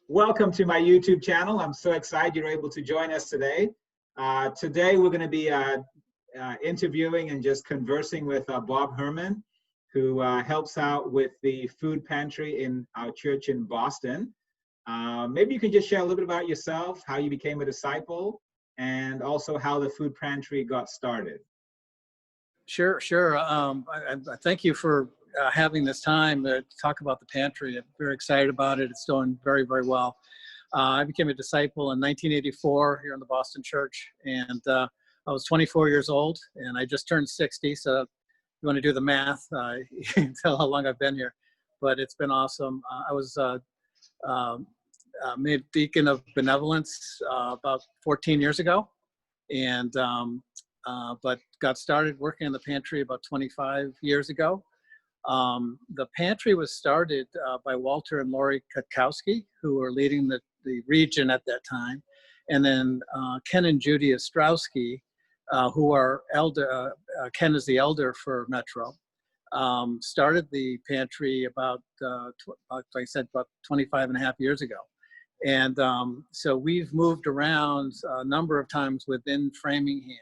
Welcome to my YouTube channel. I'm so excited you're able to join us today. Today we're going to be interviewing and just conversing with Bob Herrmann, who helps out with the food pantry in our church in Boston. Maybe you can just share a little bit about yourself, how you became a disciple, and also how the food pantry got started. Sure. I thank you for having this time to talk about the pantry. I'm very excited about it. It's doing very, very well. I became a disciple in 1984 here in the Boston church, and I was 24 years old, and I just turned 60. So if you want to do the math, you can tell how long I've been here, but it's been awesome. I was made deacon of benevolence about 14 years ago, and but got started working in the pantry about 25 years ago. The pantry was started by Walter and Lori Kutkowski, who were leading the region at that time. And then Ken and Judy Ostrowski, who are elder, Ken is the elder for Metro, started the pantry about, like I said, about 25 and a half years ago. And so we've moved around a number of times within Framingham,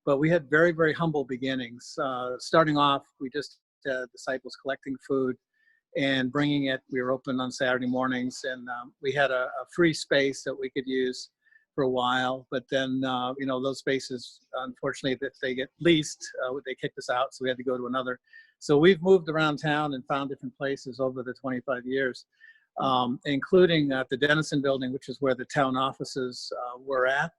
but we had very, very humble beginnings. Starting off, we just disciples collecting food and bringing it. We were open on Saturday mornings, and we had a free space that we could use for a while. But then, those spaces, unfortunately, that they get leased, they kicked us out, so we had to go to another. So we've moved around town and found different places over the 25 years, including at the Dennison building, which is where the town offices were at.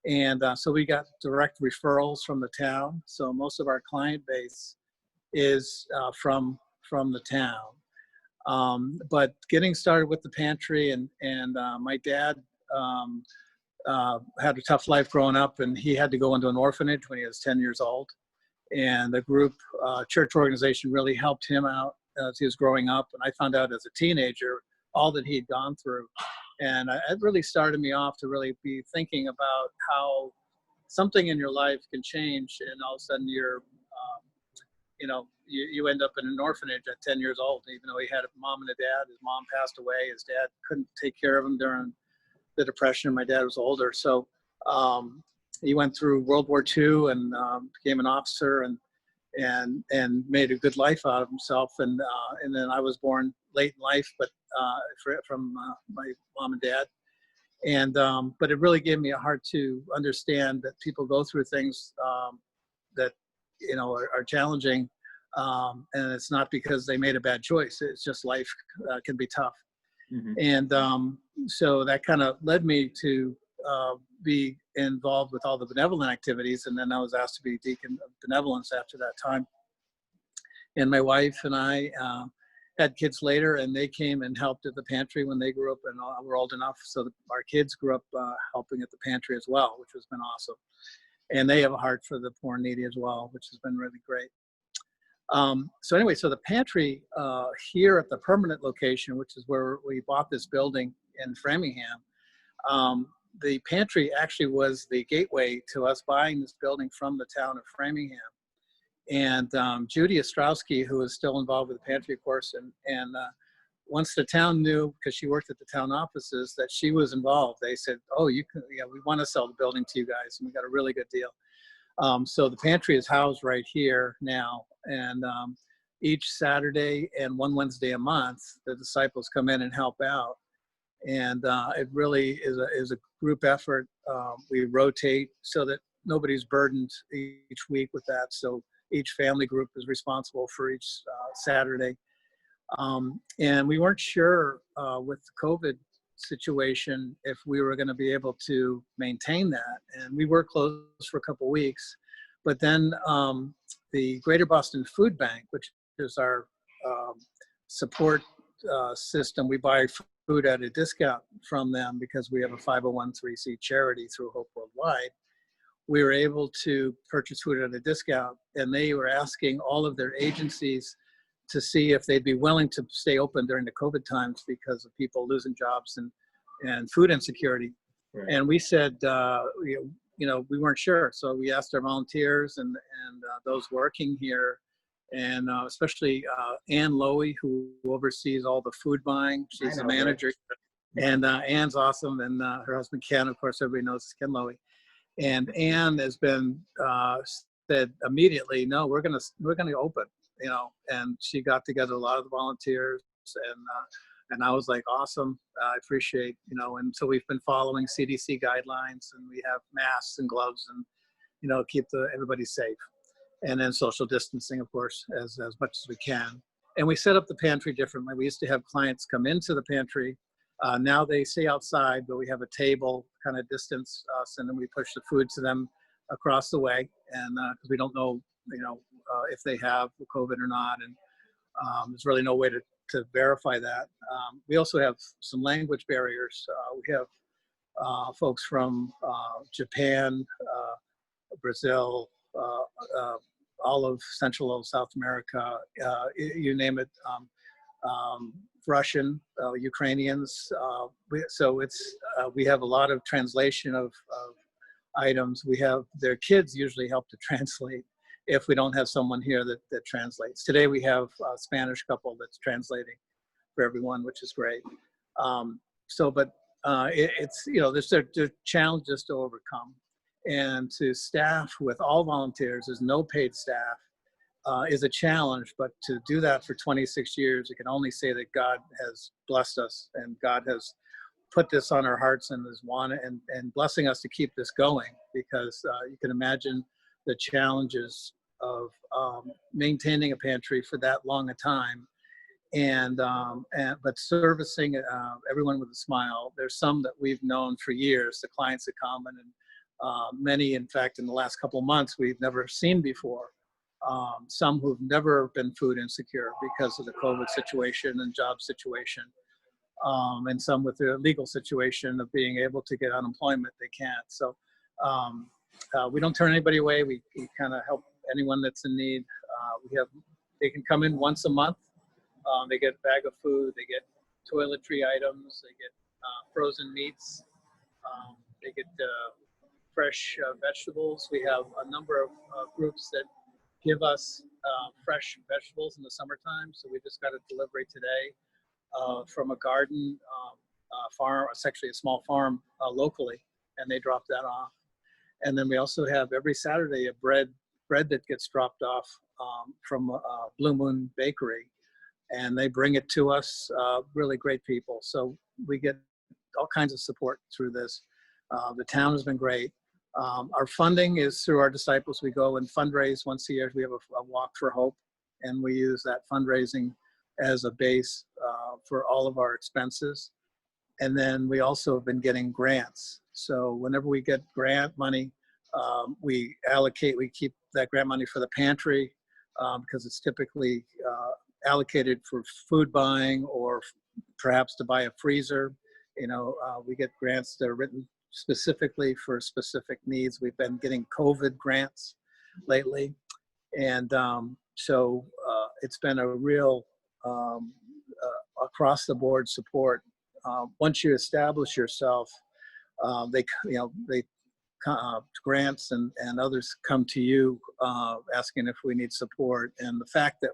And so we got direct referrals from the town. So most of our client base is from the town. But getting started with the pantry, and my dad had a tough life growing up, and he had to go into an orphanage when he was 10 years old. And the group church organization really helped him out as he was growing up. And I found out as a teenager all that he'd gone through. And it really started me off to really be thinking about how something in your life can change, and all of a sudden you end up in an orphanage at 10 years old. Even though he had a mom and a dad, his mom passed away. His dad couldn't take care of him during the Depression. My dad was older. So he went through World War II and became an officer and made a good life out of himself. And then I was born late in life, but from my mom and dad. And but it really gave me a heart to understand that people go through things that are challenging, and it's not because they made a bad choice. It's just life can be tough. Mm-hmm. And so that kind of led me to be involved with all the benevolent activities, and then I was asked to be deacon of benevolence after that time. And my wife and I had kids later, and they came and helped at the pantry when they grew up and were old enough, so that our kids grew up helping at the pantry as well, which has been awesome. And they have a heart for the poor and needy as well, which has been really great. So anyway, so the pantry here at the permanent location, which is where we bought this building in Framingham, the pantry actually was the gateway to us buying this building from the town of Framingham. And Judy Ostrowski, who is still involved with the pantry, of course, and once the town knew, because she worked at the town offices, that she was involved, they said, "Oh, we want to sell the building to you guys, and we got a really good deal." So the pantry is housed right here now, and each Saturday and one Wednesday a month, the disciples come in and help out, and it really is a group effort. We rotate so that nobody's burdened each week with that. So each family group is responsible for each Saturday. And we weren't sure with the COVID situation if we were going to be able to maintain that. And we were closed for a couple of weeks. But then the Greater Boston Food Bank, which is our support system, we buy food at a discount from them because we have a 501(c) charity through Hope Worldwide. We were able to purchase food at a discount, and they were asking all of their agencies to see if they'd be willing to stay open during the COVID times because of people losing jobs and food insecurity. Right. And we said, we weren't sure. So we asked our volunteers and those working here, and especially Ann Lowy, who oversees all the food buying. She's the manager. Right? And Ann's awesome, and her husband Ken, of course, everybody knows is Ken Lowy. And Ann has been said immediately, no, we're gonna open, And she got together a lot of the volunteers, and I was like, awesome, I appreciate, And so we've been following CDC guidelines, and we have masks and gloves, and keep everybody safe, and then social distancing, of course, as much as we can. And we set up the pantry differently. We used to have clients come into the pantry. Now they stay outside, but we have a table kind of distance us, and then we push the food to them across the way. And because we don't know, if they have COVID or not, and there's really no way to verify that. We also have some language barriers. We have folks from Japan, Brazil, all of Central and South America, you name it. Russian, Ukrainians. We have a lot of translation of items. We have their kids usually help to translate if we don't have someone here that translates. Today we have a Spanish couple that's translating for everyone, which is great. There's challenges to overcome, and to staff with all volunteers. There's no paid staff. Is a challenge, but to do that for 26 years, I can only say that God has blessed us, and God has put this on our hearts and and blessing us to keep this going, because you can imagine the challenges of maintaining a pantry for that long a time, but servicing everyone with a smile. There's some that we've known for years, the clients that come, and many, in fact, in the last couple of months, we've never seen before. Some who've never been food insecure because of the COVID situation and job situation, and some with the legal situation of being able to get unemployment, they can't. So we don't turn anybody away. We kind of help anyone that's in need. They can come in once a month. They get a bag of food, they get toiletry items, they get frozen meats, they get fresh vegetables. We have a number of groups that give us fresh vegetables in the summertime. So we just got a delivery today from a garden farm. It's actually a small farm locally, and they dropped that off. And then we also have every Saturday a bread that gets dropped off from Blue Moon Bakery, and they bring it to us. Really great people. So we get all kinds of support through this. The town has been great. Our funding is through our disciples. We go and fundraise once a year. We have a Walk for Hope, and we use that fundraising as a base for all of our expenses. And then we also have been getting grants. So whenever we get grant money, we keep that grant money for the pantry, because it's typically allocated for food buying or perhaps to buy a freezer. We get grants that are written specifically for specific needs. We've been getting COVID grants lately. And so it's been a real across the board support. Once you establish yourself, grants and others come to you asking if we need support. And the fact that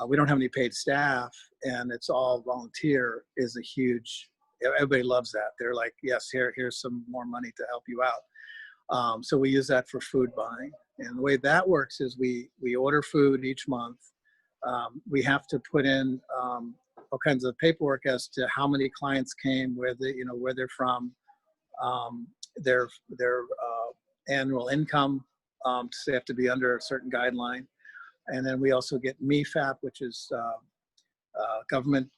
we don't have any paid staff and it's all volunteer is a huge, everybody loves that. They're like, yes, here's some more money to help you out. So we use that for food buying. And the way that works is we order food each month. We have to put in all kinds of paperwork as to how many clients came, where they're from, their annual income. So they have to be under a certain guideline. And then we also get MIFAP, which is government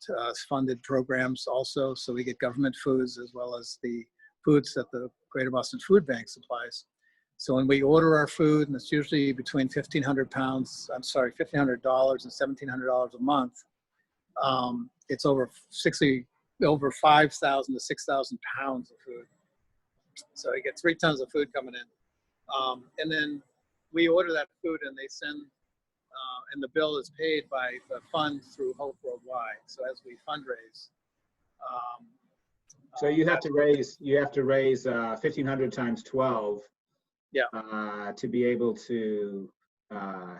funded programs also. So we get government foods as well as the foods that the Greater Boston Food Bank supplies. So when we order our food, and it's usually between $1,500 and $1,700 a month, it's over 5,000 to 6,000 pounds of food. So you get 3 tons of food coming in. And then we order that food and they send, and the bill is paid by the fund through Hope Worldwide. So as we fundraise. So you have to raise 1,500 times 12. Yeah. To be able to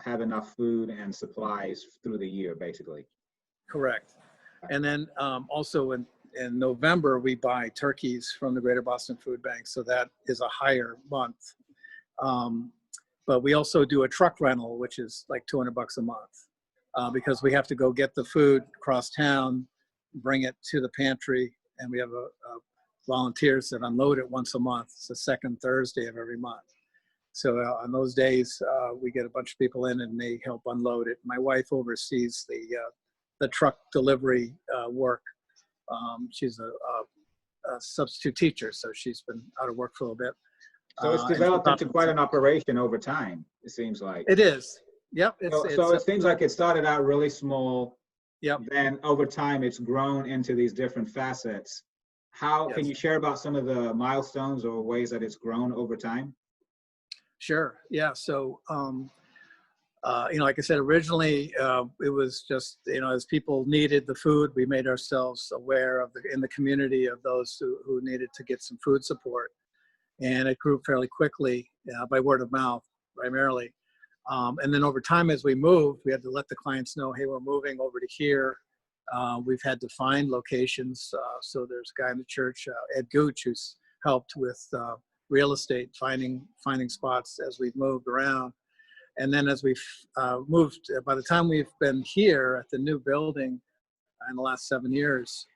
have enough food and supplies through the year, basically. Correct. And then also when in November, we buy turkeys from the Greater Boston Food Bank. So that is a higher month. But we also do a truck rental, which is like $200 a month, because we have to go get the food across town, bring it to the pantry, and we have a volunteers that unload it once a month. It's the second Thursday of every month. So on those days, we get a bunch of people in and they help unload it. My wife oversees the truck delivery work. She's a substitute teacher, so she's been out of work for a little bit. So it's developed into quite an operation over time, it seems like. It is. Yep. So it seems like it started out really small. Yep. Then over time, it's grown into these different facets. How can you share about some of the milestones or ways that it's grown over time? Sure. Yeah. So, like I said, originally it was just, as people needed the food, we made ourselves aware of in the community of those who needed to get some food support. And it grew fairly quickly by word of mouth, primarily. And then over time, as we moved, we had to let the clients know, hey, we're moving over to here. We've had to find locations. So there's a guy in the church, Edje, who's helped with real estate, finding spots as we've moved around. And then as we've moved, by the time we've been here at the new building in the last 7 years,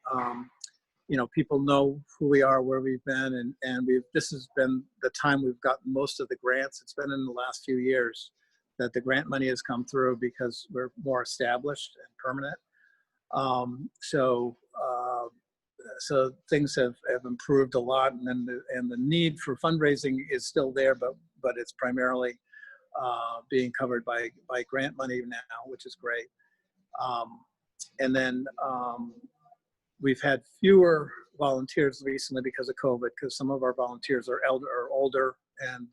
people know who we are, where we've been, and this has been the time we've gotten most of the grants. It's been in the last few years that the grant money has come through because we're more established and permanent. So things have improved a lot, and the need for fundraising is still there, but it's primarily being covered by grant money now, which is great. And then we've had fewer volunteers recently because of COVID, because some of our volunteers are older and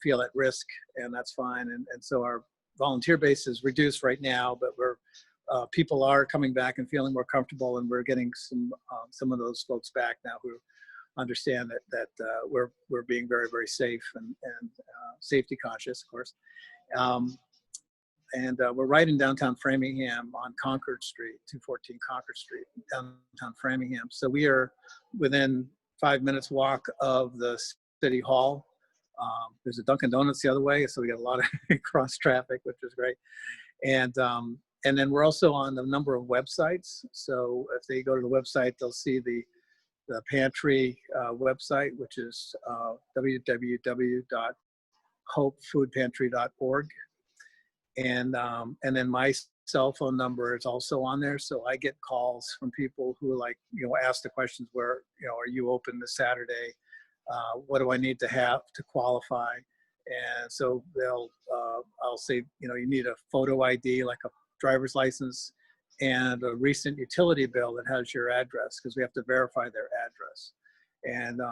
feel at risk, and that's fine. And so our volunteer base is reduced right now, but people are coming back and feeling more comfortable, and we're getting some of those folks back now who understand that we're being very, very safe and safety conscious, of course. And we're right in downtown Framingham on Concord Street, 214 Concord Street, downtown Framingham. So we are within 5 minutes walk of the City Hall. There's a Dunkin' Donuts the other way, so we got a lot of cross traffic, which is great. And then we're also on a number of websites. So if they go to the website, they'll see the pantry website, which is www.hopefoodpantry.org. And then my cell phone number is also on there. So I get calls from people who ask the questions where, are you open this Saturday? What do I need to have to qualify? And so I'll say, you need a photo ID, like a driver's license, and a recent utility bill that has your address, because we have to verify their address. And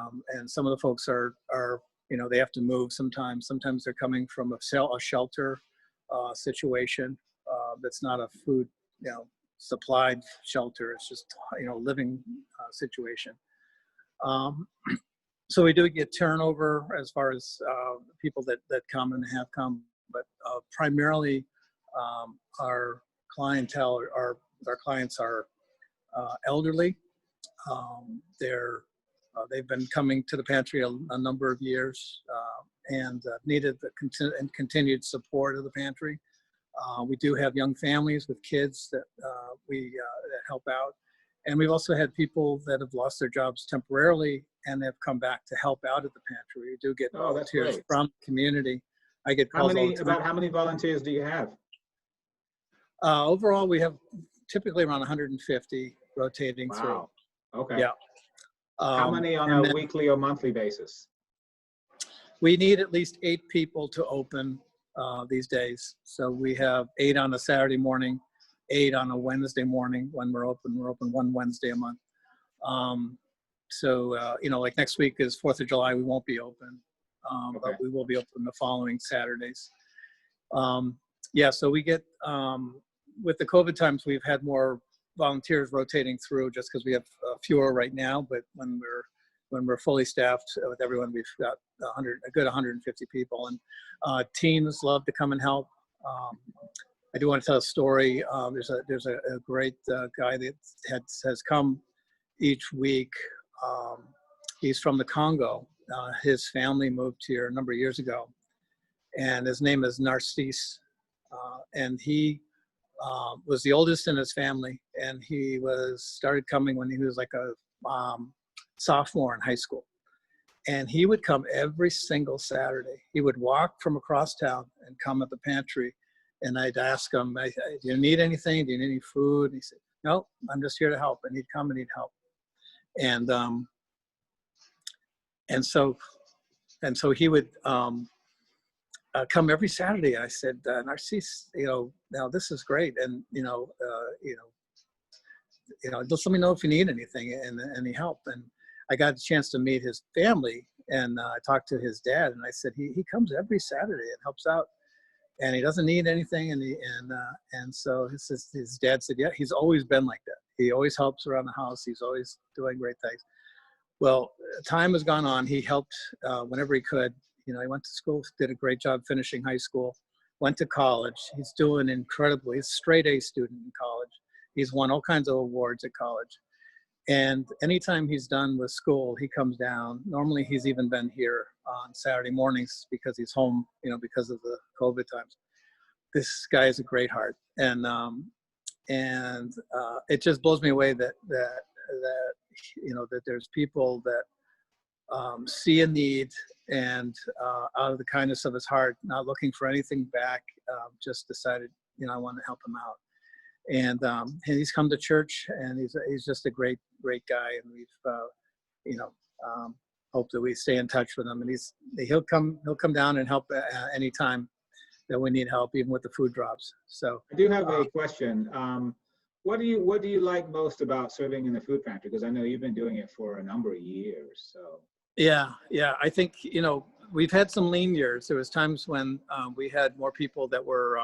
some of the folks are they have to move sometimes. Sometimes they're coming from a shelter situation that's not a food supplied shelter. It's just living situation. So we do get turnover as far as people that come and have come, but primarily our clientele, our clients are elderly. They've been coming to the pantry a number of years and needed the continued support of the pantry. We do have young families with kids that that help out. And we've also had people that have lost their jobs temporarily and have come back to help out at the pantry. We do get volunteers from the community. I get calls all the time. About how many volunteers do you have? Overall, we have typically around 150 rotating through. Okay. Yeah. How many on a weekly or monthly basis? We need at least 8 people to open these days. So we have 8 on a Saturday morning, 8 on a Wednesday morning when we're open. We're open one Wednesday a month. Like next week is 4th of July, we won't be open, but we will be open the following Saturdays. So we get, with the COVID times, we've had more volunteers rotating through just because we have fewer right now, but when we're fully staffed with everyone, we've got a good 150 people, and teams love to come and help. I do want to tell a story. There's a great guy that has come each week. He's from the Congo. His family moved here a number of years ago, and his name is Narcisse. And he was the oldest in his family, and he started coming when he was like a sophomore in high school. And he would come every single Saturday. He would walk from across town and come at the pantry, and I'd ask him, do you need anything? Do you need any food? And he said, no, I'm just here to help. And he'd come and he'd help. And so he would come every Saturday. I said, Narcisse, now this is great, and just let me know if you need anything and any help. And I got a chance to meet his family, and I talked to his dad, and I said, he comes every Saturday and helps out, and he doesn't need anything. And so his dad said, yeah, he's always been like that. He always helps around the house. He's always doing great things. Well, time has gone on. He helped whenever he could. He went to school, did a great job finishing high school, went to college. He's doing incredibly. He's a straight A student in college. He's won all kinds of awards at college. And anytime he's done with school, he comes down. Normally, he's even been here on Saturday mornings because he's home, because of the COVID times. This guy is a great heart. And it just blows me away that there's people that see a need, and out of the kindness of his heart, not looking for anything back, just decided, I want to help him out. And he's come to church, and he's just a great guy. And we've hope that we stay in touch with him. And he'll come down and help anytime that we need help, even with the food drops. So I do have a question. What do you like most about serving in the food pantry? Because I know you've been doing it for a number of years. So yeah, I think we've had some lean years. There was times when we had more people that were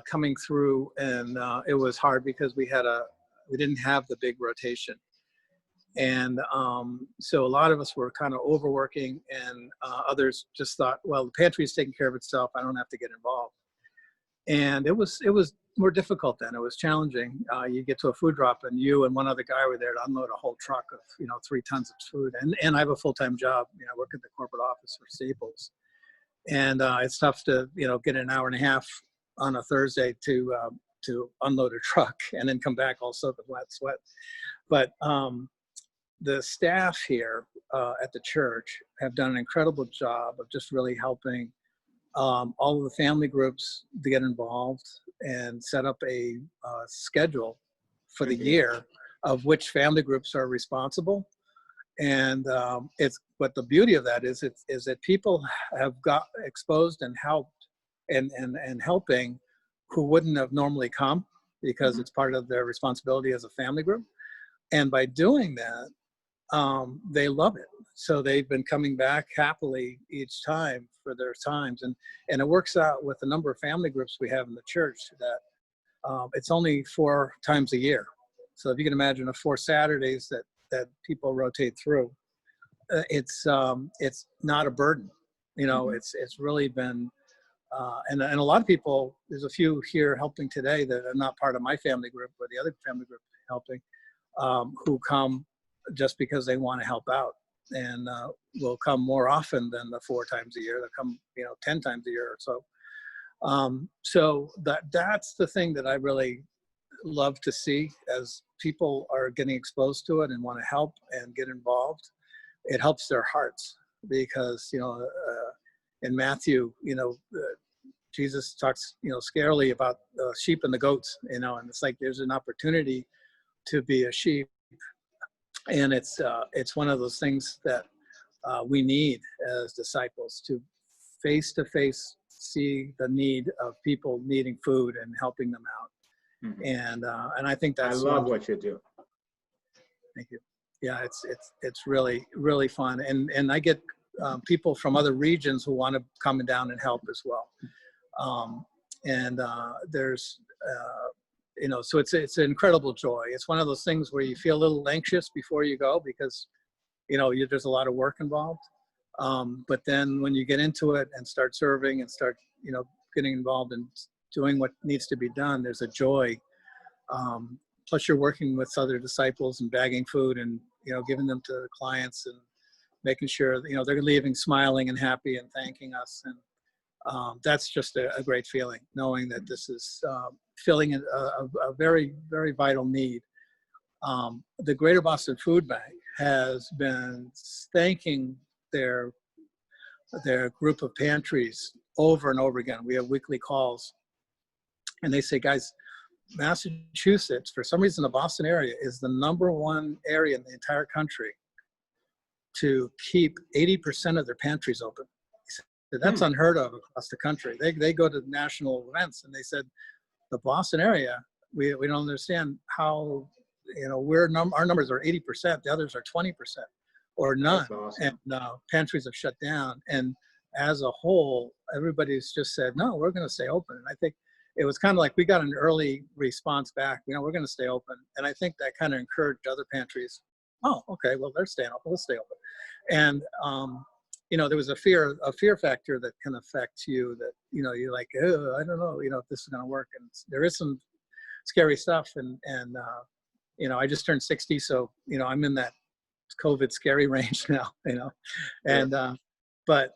coming through, and it was hard because we didn't have the big rotation, and so a lot of us were kind of overworking, and others just thought, well, the pantry is taking care of itself, I don't have to get involved. And it was more difficult then. It was challenging. You get to a food drop, and you and one other guy were there to unload a whole truck of 3 tons of food, and I have a full-time job. I work at the corporate office for Staples, and it's tough to get an hour and a half on a Thursday to unload a truck and then come back all soaked with wet sweat. But the staff here at the church have done an incredible job of just really helping all of the family groups to get involved and set up a schedule for the year of which family groups are responsible. And but the beauty of that is that people have got exposed and helped and helping who wouldn't have normally come, because it's part of their responsibility as a family group. And by doing that, they love it. So they've been coming back happily each time for their times. And it works out with the number of family groups we have in the church that it's only 4 times a year. So if you can imagine 4 Saturdays that people rotate through, it's not a burden. It's really been, and a lot of people, there's a few here helping today that are not part of my family group or the other family group helping, who come just because they want to help out, and will come more often than the 4 times a year. They'll come 10 times a year or so. So that's the thing that I really love to see, as people are getting exposed to it and want to help and get involved. It helps their hearts, because in Matthew, Jesus talks scarily about the sheep and the goats, and it's like there's an opportunity to be a sheep. And it's one of those things that we need as disciples, to face-to-face see the need of people needing food and helping them out. Mm-hmm. And I think that's, I love what you do. Thank you. Yeah, it's really, really fun. And I get people from other regions who want to come down and help as well. There's so it's an incredible joy. It's one of those things where you feel a little anxious before you go, because there's a lot of work involved. But then when you get into it and start serving and start getting involved in doing what needs to be done. There's a joy. Plus you're working with other disciples and bagging food and, giving them to the clients and making sure, they're leaving smiling and happy and thanking us. And that's just a great feeling, knowing that this is filling a very, very vital need. The Greater Boston Food Bank has been thanking their group of pantries over and over again. We have weekly calls, and they say, guys, Massachusetts, for some reason, the Boston area is the #1 area in the entire country to keep 80% of their pantries open. That's unheard of across the country. They go to national events, and they said, the Boston area, we don't understand how, our numbers are 80%, the others are 20% or none. That's awesome. And pantries have shut down. And as a whole, everybody's just said, no, we're going to stay open. And I think it was kind of like we got an early response back, we're going to stay open. And I think that kind of encouraged other pantries. Oh, okay, well, they're staying open, we'll stay open. And, there was a fear factor that can affect you that, you're like, oh, I don't know, if this is going to work. And there is some scary stuff. And I just turned 60, so, I'm in that COVID scary range now, and, but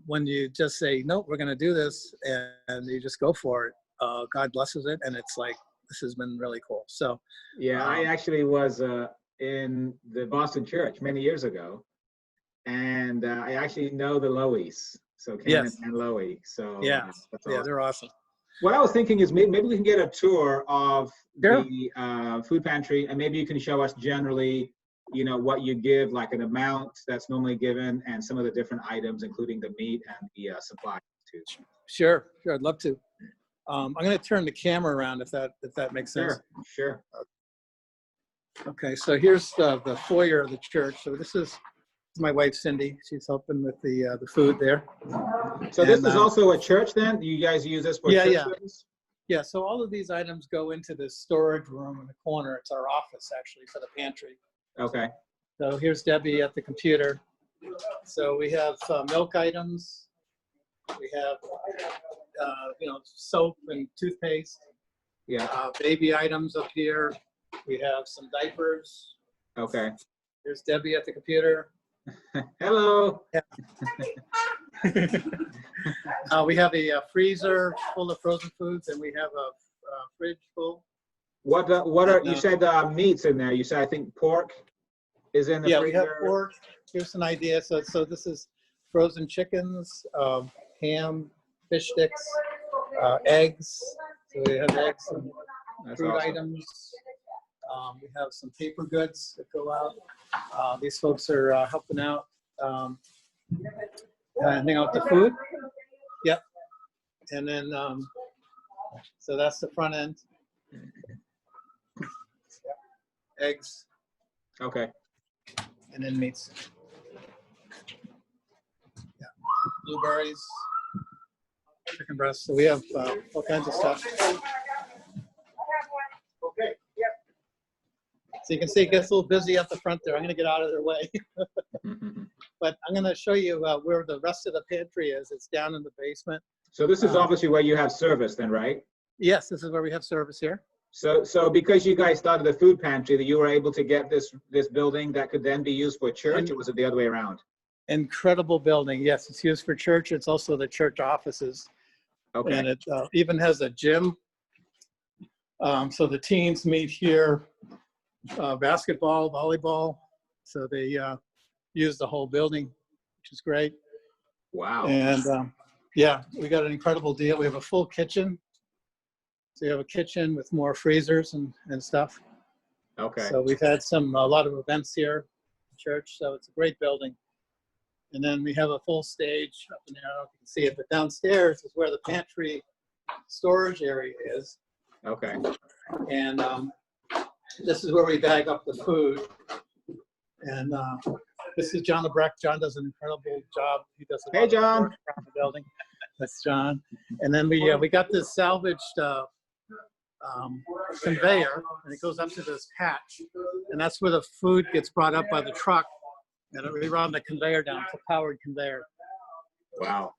when you just say, no, we're going to do this, and you just go for it, God blesses it. And it's like, this has been really cool. So, yeah, I actually was in the Boston church many years ago, and I actually know the Lowies, so Ken and Lowie. So yeah, that's awesome. They're awesome. What I was thinking is maybe we can get a tour of the food pantry, and maybe you can show us generally, what you give, like an amount that's normally given, and some of the different items, including the meat and the supplies too. Sure, I'd love to. I'm going to turn the camera around if that makes sense. Sure. Okay, so here's the foyer of the church. So this is my wife Cindy. She's helping with the food there. So this is also a church then? Do you guys use this for church service? Yeah, so all of these items go into this storage room in the corner. It's our office, actually, for the pantry. Okay. So here's Debbie at the computer. So we have milk items. We have, soap and toothpaste. Yeah. Baby items up here. We have some diapers. Okay. There's Debbie at the computer. Hello. Yeah. We have a freezer full of frozen foods, and we have a fridge full. What are you said meats in there? You said I think pork is in the freezer. We have pork. Here's an idea. So this is frozen chickens, ham, fish sticks, eggs. So we have eggs and fruit items. We have some paper goods that go out. These folks are helping out, handing out the food. Yep. And then, so that's the front end. Eggs. Okay. And then meats. Yeah. Blueberries, chicken breasts. So we have all kinds of stuff. Okay. Yep. So you can see it gets a little busy at the front there. I'm going to get out of their way. But I'm going to show you where the rest of the pantry is. It's down in the basement. So this is obviously where you have service then, right? Yes, this is where we have service here. So because you guys started the food pantry, that you were able to get this building that could then be used for church, or was it the other way around? Incredible building. Yes, it's used for church. It's also the church offices. Okay. And it even has a gym. So the teens meet here, basketball, volleyball. So they use the whole building, which is great. Wow. And yeah, we got an incredible deal. We have a full kitchen. So you have a kitchen with more freezers and stuff. Okay. So we've had a lot of events here at church. So it's a great building. And then we have a full stage up in there. I don't know if you can see it, but downstairs is where the pantry storage area is. Okay. And this is where we bag up the food. And this is John LeBrecht. John does an incredible job. He does a lot of John. work around the building. That's John. And then we got this salvaged conveyor, and it goes up to this hatch, and that's where the food gets brought up by the truck, and we run the conveyor down. It's a powered conveyor. Wow.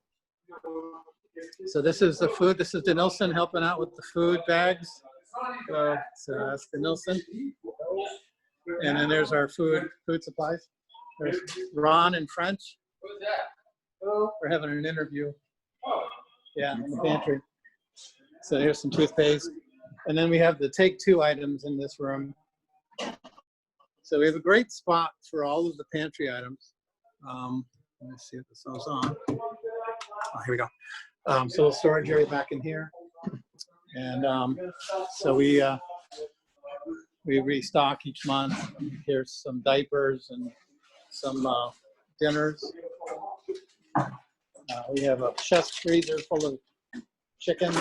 So this is the food. This is Denilson helping out with the food bags. So that's Denilson. And then there's our food supplies. There's Ron in French. We're having an interview. Yeah, in the pantry. So here's some toothpaste. And then we have the take two items in this room. So we have a great spot for all of the pantry items. Let me see if this goes on. Oh, here we go. So we'll storage area back in here. And so we restock each month. Here's some diapers and some dinners. We have a chest freezer full of chickens.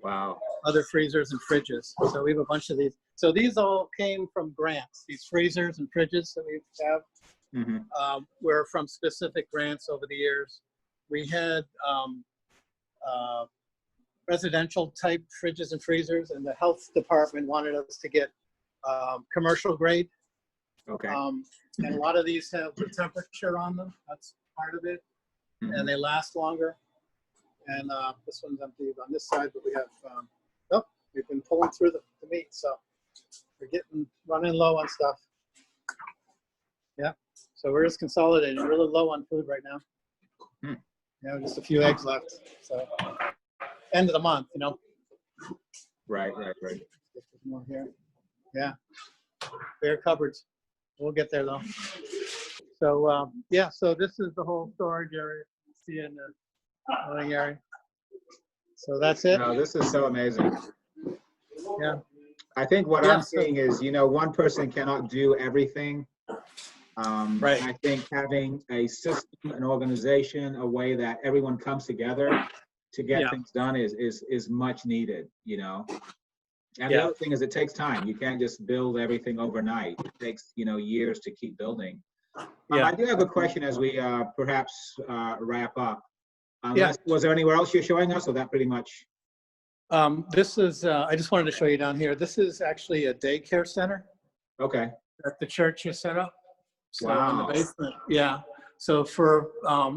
Wow. Other freezers and fridges. So we have a bunch of these. So these all came from grants. These freezers and fridges that we have were from specific grants over the years. We had residential type fridges and freezers, and the health department wanted us to get commercial grade. Okay. And a lot of these have the temperature on them. That's part of it. And they last longer. And this one's empty on this side, but we have, we've been pulling through the meat, so we're running low on stuff. Yeah, so we're just consolidating, really low on food right now. Just a few eggs left, so end of the month, Right. More here. Yeah, bare cupboards. We'll get there though. So so this is the whole storage area. See in the loading area. So that's it. No, this is so amazing. Yeah. I think what I'm seeing is, one person cannot do everything. Right. I think having a system, an organization, a way that everyone comes together to get things done is much needed, And the other thing is it takes time. You can't just build everything overnight. It takes, years to keep building. I do have a question as we perhaps wrap up. Was there anywhere else you're showing us, or that pretty much? This is, I just wanted to show you down here. This is actually a daycare center. Okay. That the church has set up. So wow. In the basement. Yeah. So for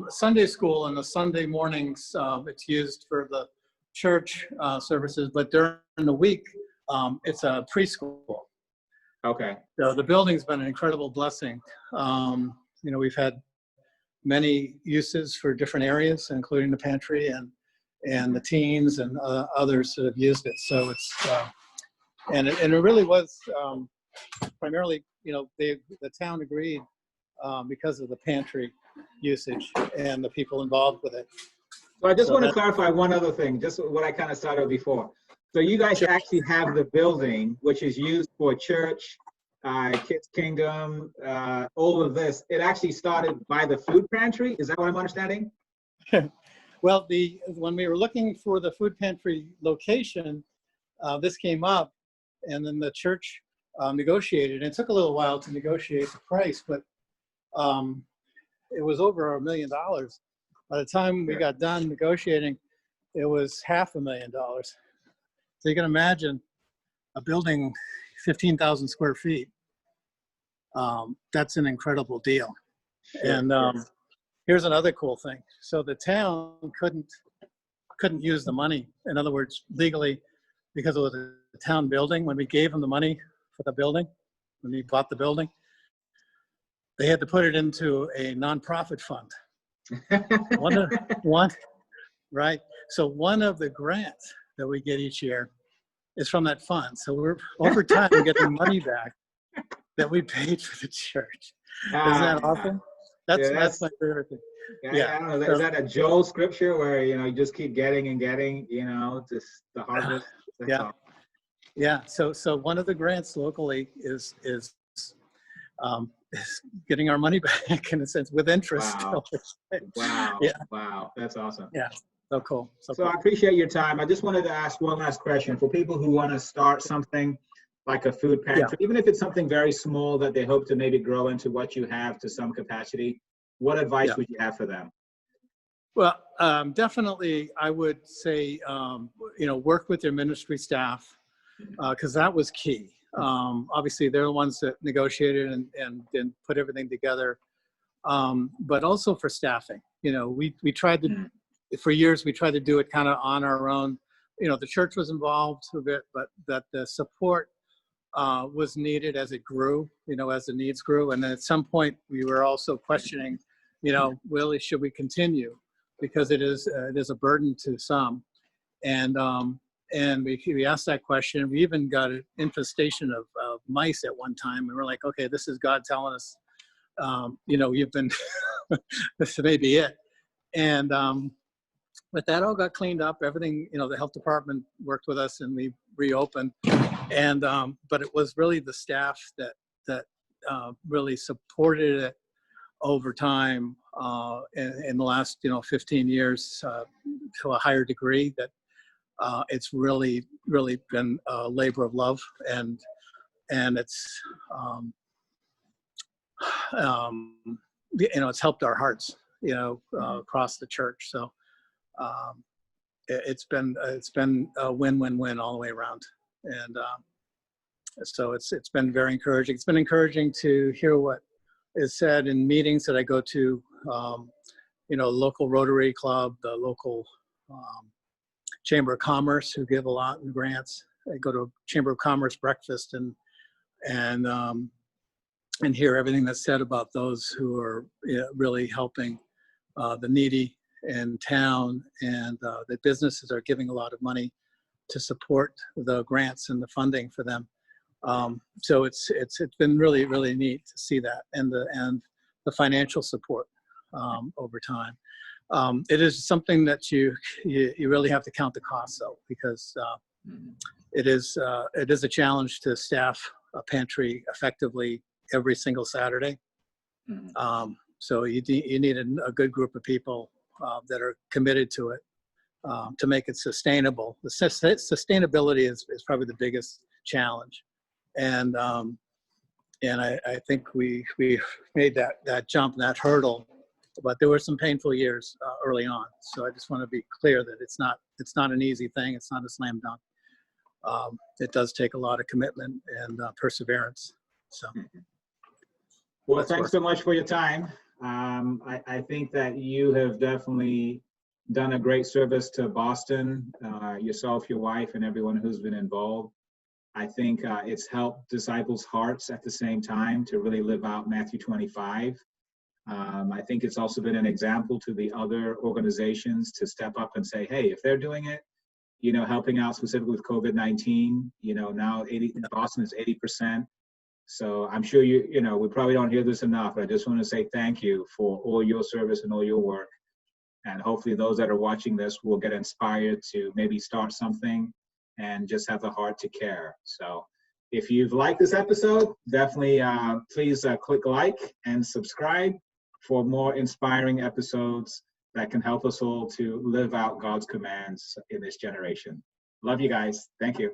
Sunday school and the Sunday mornings, it's used for the church services, but during the week, it's a preschool. Okay. So the building's been an incredible blessing. We've had many uses for different areas, including the pantry and the teens and others that have used it. So it's and it really was primarily, the town agreed because of the pantry usage and the people involved with it. So I just want to clarify one other thing, just what I kind of started before. So you guys actually have the building, which is used for church, Kids Kingdom, all of this. It actually started by the food pantry. Is that what I'm understanding? Well, when we were looking for the food pantry location, this came up, and then the church negotiated. It took a little while to negotiate the price, but it was over $1 million. By the time we got done negotiating, it was $500,000. So you can imagine a building 15,000 square feet. That's an incredible deal. And here's another cool thing. So the town couldn't use the money. In other words, legally, because it was a town building. When we gave them the money for the building, when we bought the building, they had to put it into a nonprofit fund. Right. So one of the grants that we get each year is from that fund. So we're over time getting money back that we paid for the church. Isn't that awesome? That's my favorite thing. I don't know. Is that a Joel scripture where you just keep getting and getting, just the harvest? So one of the grants locally is getting our money back, in a sense, with interest. Wow. Wow. That's awesome. Yeah. So cool. So I appreciate your time. I just wanted to ask one last question for people who want to start something like a food pantry, even if it's something very small that they hope to maybe grow into what you have to some capacity. What advice would you have for them? Well, definitely, I would say, work with your ministry staff, because that was key. Obviously, they're the ones that negotiated and put everything together. but also for staffing. We tried to, for years, we tried to do it kind of on our own. The church was involved a bit, but that the support was needed as it grew, as the needs grew. And then at some point we were also questioning, really, should we continue? Because it is a burden to some. And we asked that question. We even got an infestation of mice at one time. And we're like, okay, this is God telling us, you've been, this may be it. And, but that all got cleaned up. Everything, the health department worked with us and we reopened. And, but it was really the staff that really supported it over time in the last, 15 years to a higher degree, that it's really, really been a labor of love, and it's, it's helped our hearts, across the church. So it's been a win-win-win all the way around. And so it's been very encouraging. It's been encouraging to hear what is said in meetings that I go to, local Rotary Club, the local Chamber of Commerce, who give a lot in grants. I go to Chamber of Commerce breakfast and hear everything that's said about those who are really helping the needy in town, and the businesses are giving a lot of money to support the grants and the funding for them. So it's been really, really neat to see that, and the financial support over time. It is something that you really have to count the costs, though, because it is a challenge to staff a pantry effectively every single Saturday. So you need a good group of people that are committed to it to make it sustainable. The sustainability is probably the biggest challenge, and I think we made that jump, that hurdle. But there were some painful years early on. So I just want to be clear that it's not an easy thing. It's not a slam dunk. It does take a lot of commitment and perseverance. So. Well, thanks so much for your time. I think that you have definitely done a great service to Boston, yourself, your wife, and everyone who's been involved. I think it's helped disciples' hearts at the same time to really live out Matthew 25. I think it's also been an example to the other organizations to step up and say, hey, if they're doing it, helping out specifically with COVID-19, now Boston is 80%. So I'm sure we probably don't hear this enough, but I just want to say thank you for all your service and all your work. And hopefully those that are watching this will get inspired to maybe start something and just have the heart to care. So if you've liked this episode, definitely please click like and subscribe for more inspiring episodes that can help us all to live out God's commands in this generation. Love you guys. Thank you.